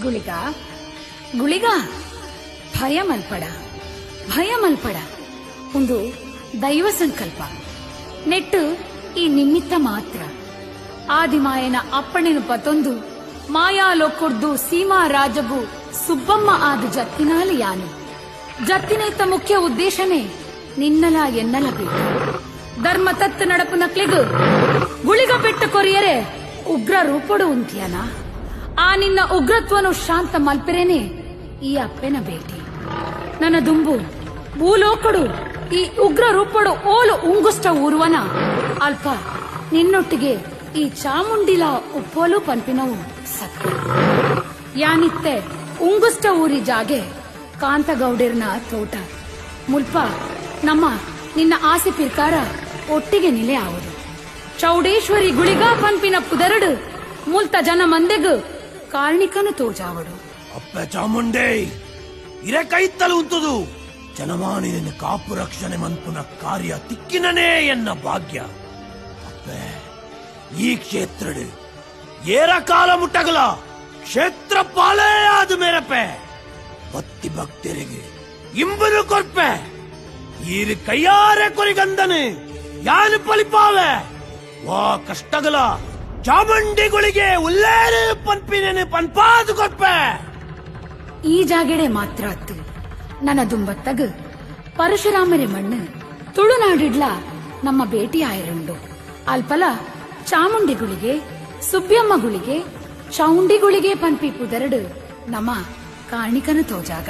ಗುಳಿಗ ಗುಳಿಗ ಭಯ ಮಲ್ಪಡ ಒಂದು ದೈವ ಸಂಕಲ್ಪ ನೆಟ್ಟು ಈ ನಿಮಿತ್ತ ಮಾತ್ರ ಆದಿಮಾಯನ ಅಪ್ಪಣೆನು ಪತೊಂದು ಮಾಯಾಲೋಕೊರ್ದು ಸೀಮಾ ರಾಜಗು ಸುಬ್ಬಮ್ಮ ಆದ ಜತ್ತಿನಾಲಿ ಯಾನು ಜತ್ತಿನೇತ ಮುಖ್ಯ ಉದ್ದೇಶನೇ ನಿನ್ನಲ ಎನ್ನಲ ಬೇಕು ಧರ್ಮ ತತ್ ನಡಪು ನಕ್ಲಿಗು ಗುಳಿಗ ಬೆಟ್ಟ ಕೊರಿಯರೆ ಉಗ್ರ ರೂಪಡು ಉಂತಿಯನ ಆ ನಿನ್ನ ಉಗ್ರತ್ವನು ಶಾಂತ ಮಲ್ಪಿರೇನೆ ಈ ಅಪ್ಪೆನ ಭೇಟಿ ನನ್ನ ದುಂಬು ಭೂಲೋಕಡು ಈ ಉಗ್ರ ರೂಪಡು ಓಲು ಉಂಗುಷ್ಟ ಊರುವನ ಅಲ್ಪ ನಿನ್ನೊಟ್ಟಿಗೆ ಈ ಚಾಮುಂಡಿಲ ಉಪ್ಪೋಲು ಪಂಪಿನವು ಸತ್ಯ ಯಾನಿತ್ತೆ ಉಂಗುಷ್ಟ ಊರಿ ಜಾಗೆ ಕಾಂತಗೌಡಿರ್ನ ತೋಟ ಮುಲ್ಪ ನಮ್ಮ ನಿನ್ನ ಆಸೆ ಪ್ರಕಾರ ಒಟ್ಟಿಗೆ ನಿಲೆ ಆವುದು ಚೌಡೇಶ್ವರಿ ಗುಳಿಗ ಪಂಪಿನ ಪುದರಡು ಮುಲ್ತ ಜನ ಮಂದೆಗು ಕಾರ್ಣಿಕನು ತೋಜಾವಡು ಅಪ್ಪ ಚಾಮುಂಡೇ ಇರೆ ಕೈತ್ತಲು ಉಂತುದು ಜನಮಾನಿನ ಕಾಪು ರಕ್ಷಣೆ ಮನ್ಪುನ ಕಾರ್ಯ ತಿಕ್ಕಿನನೇ ಎನ್ನ ಭಾಗ್ಯ ಅಪ್ಪೆ ಈ ಕ್ಷೇತ್ರಡು ಏರ ಕಾಲ ಮುಟ್ಟಗಲ ಕ್ಷೇತ್ರ ಪಾಲೇ ಆದ ಮೇರಪೆ ಭಕ್ತಿ ಭಕ್ತರಿಗೆ ಇಂಬನು ಕೊರ್ಪೆ ಈರು ಕೈಯಾರೆ ಕೊರಿಗಂದನು ಯಾನು ಪಲಿಪಾವೆ ವಾ ಕಷ್ಟಗಲ ಚಾಮುಂಡಿಗಳಿಗೆ ಉಲ್ಲೇರು ಪನ್ಪಿನೇನು ಪನ್ಪಾದು ಕೊರ್ಪೆ ಈ ಜಾಗೆಡೆ ಮಾತ್ರ ಅತ್ತು ನನ್ನ ದುಂಬತ್ತಗ ಪರಶುರಾಮರಿ ಮಣ್ಣು ತುಳುನಾಡಿಡ್ಲ ನಮ್ಮ ಭೇಟಿ ಆಯರುಂಡು ಅಲ್ಪಲ ಚಾಮುಂಡಿಗುಳಿಗೆ ಸುಬ್ಬಿಯಮ್ಮಗುಳಿಗೆ ಚೌಂಡಿಗುಳಿಗೆ ಪನ್ಪಿ ಪುದರಡು ನಮ್ಮ ಕಾಣಿಕನು ತೋಜಾಗ